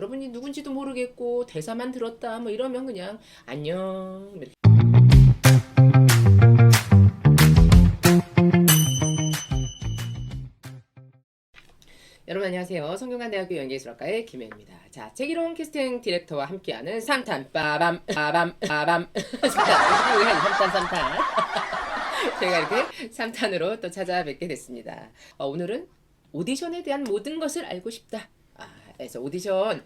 여러분이 누군지도 모르겠고 대사만 들었다 뭐 이러면 그냥 안녕 이렇게. 여러분 안녕하세요. 성균관대학교 연기예술학과의 김혜입니다. 자, 제기롱 캐스팅 디렉터와 함께하는 3탄 빠밤 빠밤 빠밤 3탄 제가 이렇게 3탄으로 또 찾아뵙게 됐습니다. 오늘은 오디션에 대한 모든 것을 알고 싶다. 그래서 오디션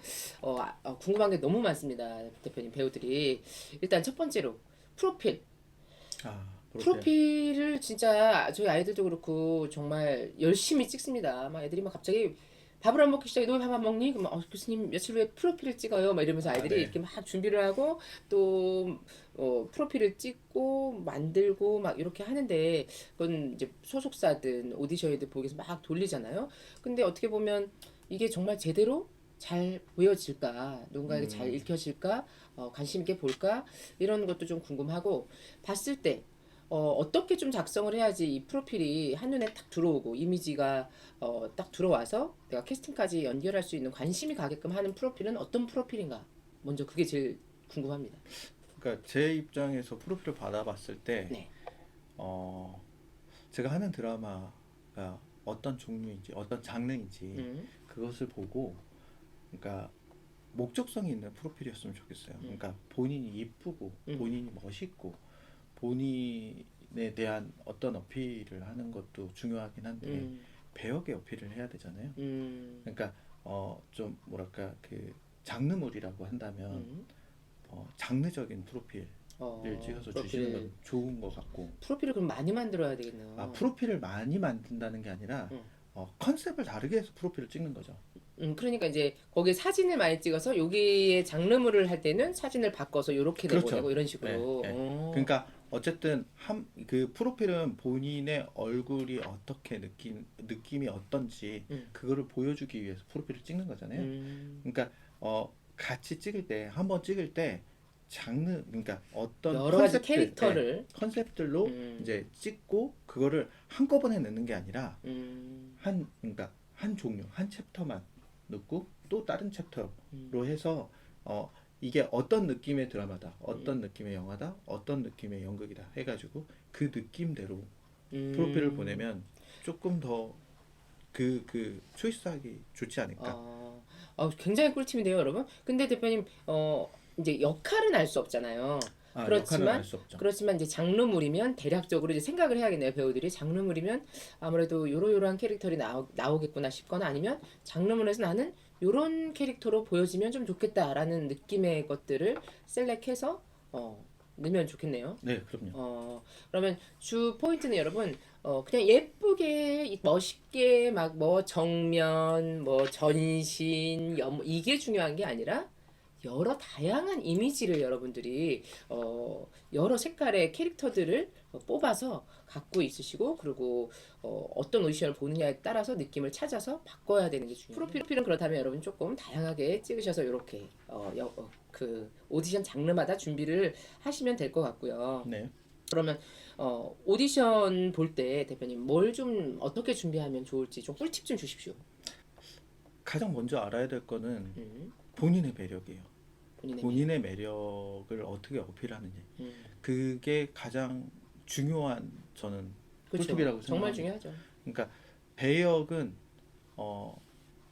궁금한 게 너무 많습니다. 대표님 배우들이 일단 첫 번째로 프로필. 프로필을 진짜 저희 아이들도 그렇고 정말 열심히 찍습니다. 막 애들이 막 갑자기 밥을 안 먹기 시작해. 너 왜 밥 안 먹니? 그러면 교수님 며칠 후에 프로필을 찍어요. 막 이러면서 아이들이 네. 이렇게 막 준비를 하고 또 프로필을 찍고 만들고 막 이렇게 하는데 그건 이제 소속사든 오디션이든 보기 위해서 막 돌리잖아요. 근데 어떻게 보면 이게 정말 제대로 잘 보여질까, 누군가에게 잘 읽혀질까, 관심 있게 볼까 이런 것도 좀 궁금하고 봤을 때 어떻게 좀 작성을 해야지 이 프로필이 한눈에 딱 들어오고 이미지가 딱 들어와서 내가 캐스팅까지 연결할 수 있는 관심이 가게끔 하는 프로필은 어떤 프로필인가? 먼저 그게 제일 궁금합니다. 그러니까 제 입장에서 프로필을 받아봤을 때 네. 제가 하는 드라마가 어떤 종류인지 어떤 장르인지 그것을 보고 그러니까 목적성이 있는 프로필이었으면 좋겠어요. 그러니까 본인이 이쁘고 본인이 멋있고 본인에 대한 어떤 어필을 하는 것도 중요하긴 한데 배역의 어필을 해야 되잖아요. 그러니까 좀 뭐랄까 그 장르물이라고 한다면 장르적인 프로필을 찍어서 주시는 건 좋은 것 같고. 프로필을 그럼 많이 만들어야 되겠네요. 프로필을 많이 만든다는 게 아니라 컨셉을 다르게 해서 프로필을 찍는 거죠. 그러니까 이제 거기에 사진을 많이 찍어서 여기에 장르물을 할 때는 사진을 바꿔서 이렇게 그렇죠. 내보내고 이런 식으로. 네, 네. 그러니까 어쨌든 그 프로필은 본인의 얼굴이 어떻게 느낌이 어떤지 그거를 보여주기 위해서 프로필을 찍는 거잖아요. 그러니까 같이 찍을 때 한번 찍을 때 장르 그러니까 어떤 여러 가지 캐릭터를 컨셉들로 이제 찍고 그거를 한꺼번에 넣는 게 아니라 그러니까 한 종류 한 챕터만 넣고 또 다른 챕터로 해서 이게 어떤 느낌의 드라마다, 어떤 느낌의 영화다, 어떤 느낌의 연극이다 해가지고 그 느낌대로 프로필을 보내면 조금 더 그 초이스하기 좋지 않을까. 굉장히 꿀팁인데요, 여러분. 근데 대표님, 이제 역할은 알 수 없잖아요. 역할은 알 수 없죠. 그렇지만 이제 장르물이면 대략적으로 이제 생각을 해야겠네요, 배우들이. 장르물이면 아무래도 요러요러한 캐릭터들이 나오겠구나 싶거나 아니면 장르물에서 나는 요런 캐릭터로 보여지면 좀 좋겠다라는 느낌의 것들을 셀렉해서 넣으면 좋겠네요. 네, 그럼요. 그러면 주 포인트는 여러분, 그냥 예쁘게, 멋있게, 막 뭐 정면, 뭐 전신, 이게 중요한 게 아니라 여러 다양한 이미지를 여러분들이 여러 색깔의 캐릭터들을 뽑아서 갖고 있으시고 그리고 어떤 오디션을 보느냐에 따라서 느낌을 찾아서 바꿔야 되는 게 중요해요. 프로필은 그렇다면 여러분 조금 다양하게 찍으셔서 이렇게 그 오디션 장르마다 준비를 하시면 될 것 같고요. 네. 그러면 오디션 볼 때 대표님 뭘 좀 어떻게 준비하면 좋을지 좀 꿀팁 좀 주십시오. 가장 먼저 알아야 될 거는 본인의 매력이에요. 본인의 매력을 어떻게 어필하느냐. 그게 가장 중요한 저는 그렇죠. 꿀팁이라고 정말 생각합니다. 중요하죠. 그러니까 배역은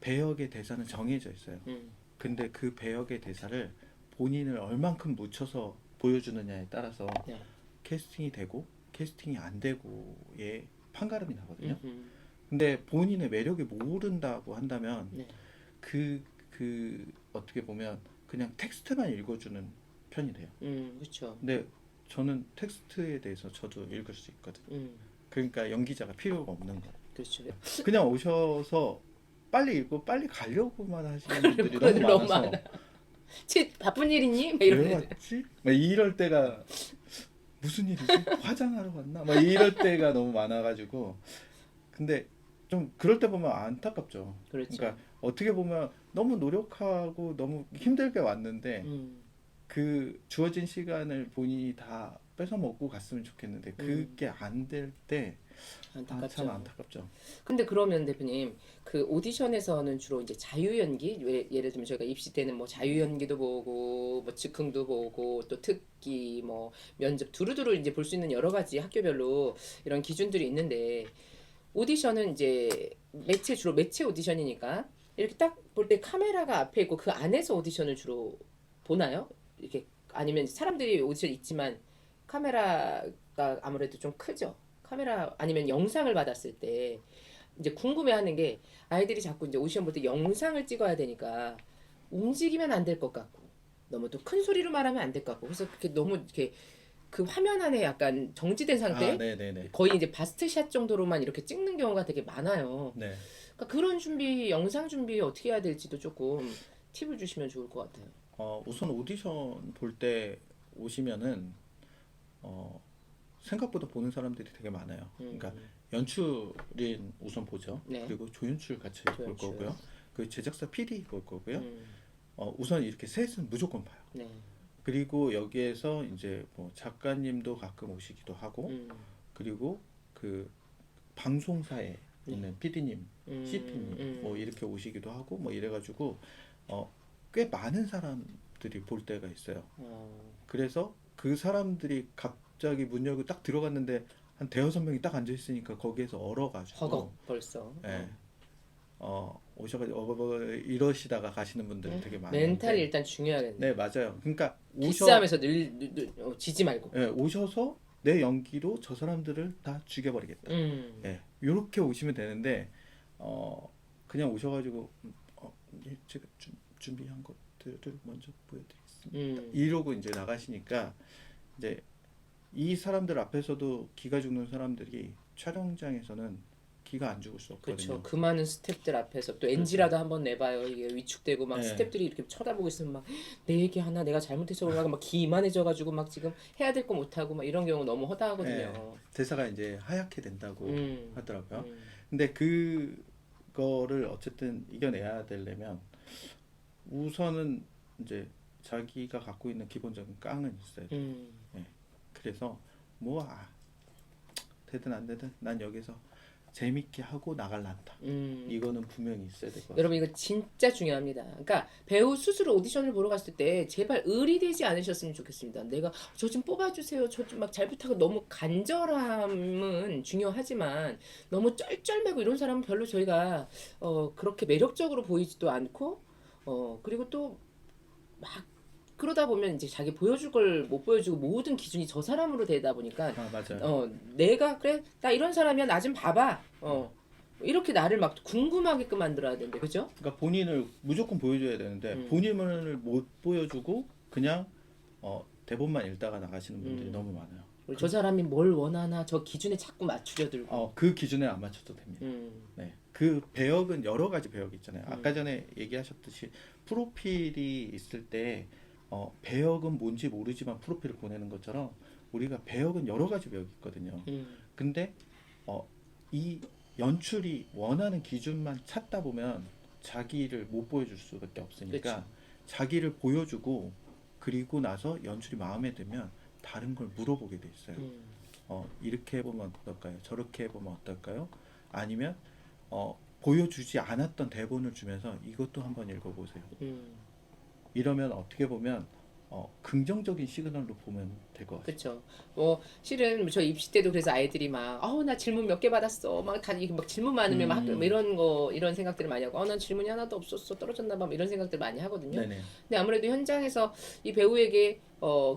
배역의 대사는 정해져 있어요. 근데 그 배역의 대사를 본인을 얼만큼 묻혀서 보여주느냐에 따라서 네. 캐스팅이 되고 캐스팅이 안 되고의 판가름이 나거든요. 근데 본인의 매력이 모른다고 한다면 네. 그 어떻게 보면 그냥 텍스트만 읽어주는 편이 돼요. 그렇죠. 근데 저는 텍스트에 대해서 저도 읽을 수 있거든요. 그러니까 연기자가 필요가 없는 거. 그렇죠. 그냥 오셔서 빨리 읽고 빨리 가려고만 하시는 분들이 너무 많아서 바쁜 일 있니? 막 왜 이런 왔지? 막 이럴 때가 무슨 일이지? 화장하러 왔나? 막 이럴 때가 너무 많아가지고 근데 좀 그럴 때 보면 안타깝죠. 그렇죠. 그러니까 어떻게 보면 너무 노력하고 너무 힘들게 왔는데 그 주어진 시간을 본인이 다 뺏어 먹고 갔으면 좋겠는데 그게 안 될 때 안타깝죠. 참 안타깝죠. 근데 그러면 대표님 그 오디션에서는 주로 이제 자유 연기 예를 들면 저희가 입시 때는 뭐 자유 연기도 보고 뭐 즉흥도 보고 또 특기 뭐 면접 두루두루 이제 볼 수 있는 여러 가지 학교별로 이런 기준들이 있는데 오디션은 이제 주로 매체 오디션이니까 이렇게 딱 볼 때 카메라가 앞에 있고 그 안에서 오디션을 주로 보나요? 이렇게 아니면 사람들이 오디션 있지만 카메라가 아무래도 좀 크죠. 카메라 아니면 영상을 받았을 때 이제 궁금해하는 게 아이들이 자꾸 이제 오디션 볼 때 영상을 찍어야 되니까 움직이면 안 될 것 같고 너무 또 큰 소리로 말하면 안 될 것 같고 그래서 그렇게 너무 이렇게 그 화면 안에 약간 정지된 상태 네네네. 거의 이제 바스트샷 정도로만 이렇게 찍는 경우가 되게 많아요. 네. 그러니까 그런 준비 영상 준비 어떻게 해야 될지도 조금 팁을 주시면 좋을 것 같아요. 우선 오디션 볼 때 오시면은 생각보다 보는 사람들이 되게 많아요. 그러니까 연출인 우선 보죠. 네. 그리고 조연출 같이 볼 조연출. 거고요. 그 제작사 PD 볼 거고요. 음, 우선 이렇게 셋은 무조건 봐요. 네. 그리고 여기에서 이제 뭐 작가님도 가끔 오시기도 하고, 그리고 그 방송사에 있는 PD님, CP님 뭐 이렇게 오시기도 하고 뭐 이래가지고 꽤 많은 사람들이 볼 때가 있어요. 그래서 그 사람들이 갑자기 문 열고 딱 들어갔는데 한 대여섯 명이 딱 앉아 있으니까 거기에서 얼어가지고 허걱 벌써. 예. 오셔가지고 이러시다가 가시는 분들이 되게 많은데 멘탈이 일단 중요하겠네. 네 맞아요. 그러니까 기싸움에서 지지 말고. 오셔서 내 연기로 저 사람들을 다 죽여버리겠다. 예, 이렇게 오시면 되는데 그냥 오셔가지고 제가 준비한 것들을 먼저 보여드리겠습니다. 이러고 이제 나가시니까 이제 이 사람들 앞에서도 기가 죽는 사람들이 촬영장에서는 기가 안 죽을 수 없거든요. 그렇죠. 그 많은 스태프들 앞에서 또 NG라도 한번 내봐요. 이게 위축되고 막 네. 스태프들이 이렇게 쳐다보고 있으면 막 내 얘기 하나 내가 잘못해서 그런가 막 기만해져가지고 막 지금 해야 될 거 못하고 막 이런 경우 너무 허다하거든요. 네, 대사가 이제 하얗게 된다고 하더라고요. 음. 근데 그거를 어쨌든 이겨내야 되려면 우선은 이제 자기가 갖고 있는 기본적인 깡은 있어야 돼요. 예. 그래서 뭐 되든 안 되든 난 여기서 재밌게 하고 나갈란다. 이거는 분명히 있어야 될 것 같아요. 여러분 이거 진짜 중요합니다. 그러니까 배우 스스로 오디션을 보러 갔을 때 제발 의리되지 않으셨으면 좋겠습니다. 내가 저 좀 뽑아주세요. 저 좀 막 잘 부탁을 너무 간절함은 중요하지만 너무 쩔쩔매고 이런 사람은 별로 저희가 그렇게 매력적으로 보이지도 않고 그리고 또 막 그러다 보면 이제 자기 보여줄 걸 못 보여주고 모든 기준이 저 사람으로 되다 보니까 맞아요. 내가 그래 나 이런 사람이야 나 좀 봐봐 이렇게 나를 막 궁금하게끔 만들어야 되는데 그죠? 그러니까 본인을 무조건 보여줘야 되는데 본인을 못 보여주고 그냥 대본만 읽다가 나가시는 분들이 너무 많아요. 저 사람이 뭘 원하나 저 기준에 자꾸 맞추려 들고 그 기준에 안 맞춰도 됩니다. 네. 그 배역은 여러 가지 배역이 있잖아요. 아까 전에 얘기하셨듯이 프로필이 있을 때 배역은 뭔지 모르지만 프로필을 보내는 것처럼 우리가 배역은 여러 가지 배역이 있거든요. 근데 이 연출이 원하는 기준만 찾다 보면 자기를 못 보여줄 수밖에 없으니까 그쵸. 자기를 보여주고 그리고 나서 연출이 마음에 들면 다른 걸 물어보게 돼 있어요. 이렇게 해보면 어떨까요? 저렇게 해보면 어떨까요? 아니면 보여주지 않았던 대본을 주면서 이것도 한번 읽어보세요. 이러면 어떻게 보면 긍정적인 시그널로 보면 될 것 같아요. 그렇죠. 실은 저 입시 때도 그래서 아이들이 막 나 질문 몇 개 받았어. 막 다 이렇게 막 질문 많으면 막 이런 생각들을 많이 하고 난 질문이 하나도 없었어. 떨어졌나 봐. 뭐 이런 생각들 많이 하거든요. 네네. 근데 아무래도 현장에서 이 배우에게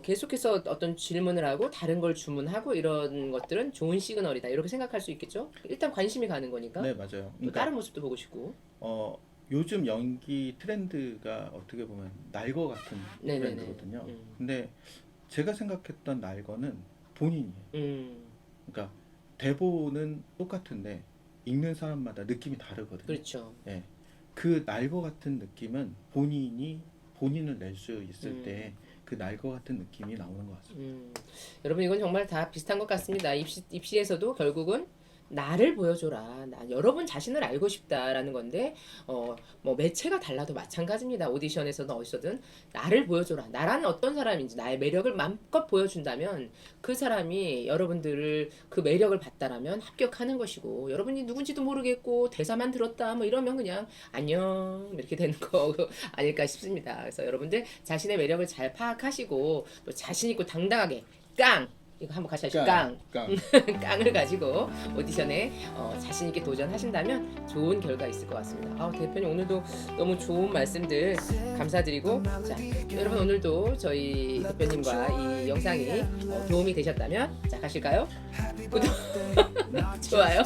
계속해서 어떤 질문을 하고 다른 걸 주문하고 이런 것들은 좋은 시그널이다. 이렇게 생각할 수 있겠죠. 일단 관심이 가는 거니까. 네 맞아요. 또 그러니까 다른 모습도 보고 싶고. 요즘 연기 트렌드가 어떻게 보면 날거 같은 네네네. 트렌드거든요. 근데 제가 생각했던 날거는 본인이에요. 그러니까 대본은 똑같은데 읽는 사람마다 느낌이 다르거든요. 그렇죠. 예. 그 날거 같은 느낌은 본인을 낼 수 있을 때 그 날거 같은 느낌이 나오는 것 같습니다. 여러분 이건 정말 다 비슷한 것 같습니다. 입시에서도 결국은 나를 보여줘라. 나 여러분 자신을 알고 싶다라는 건데 뭐 매체가 달라도 마찬가지입니다. 오디션에서든 어디서든 나를 보여줘라. 나라는 어떤 사람인지 나의 매력을 마음껏 보여준다면 그 사람이 여러분들을 그 매력을 봤다라면 합격하는 것이고 여러분이 누군지도 모르겠고 대사만 들었다 뭐 이러면 그냥 안녕 이렇게 되는 거 아닐까 싶습니다. 그래서 여러분들 자신의 매력을 잘 파악하시고 또 자신 있고 당당하게 깡 이거 한번 같이 하시죠. 깡. 깡을 가지고 오디션에 자신 있게 도전하신다면 좋은 결과 있을 것 같습니다. 대표님 오늘도 너무 좋은 말씀들 감사드리고 자 여러분 오늘도 저희 대표님과 이 영상이 도움이 되셨다면 자 가실까요? 구독 좋아요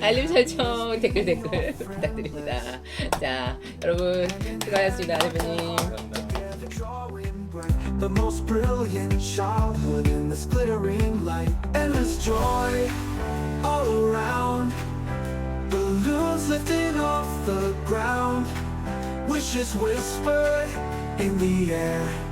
알림 설정 댓글 부탁드립니다. 자 여러분 수고하셨습니다 대표님. The most brilliant childhood in this glittering light. Endless joy all around. Balloons lifting off the ground. Wishes whispered in the air.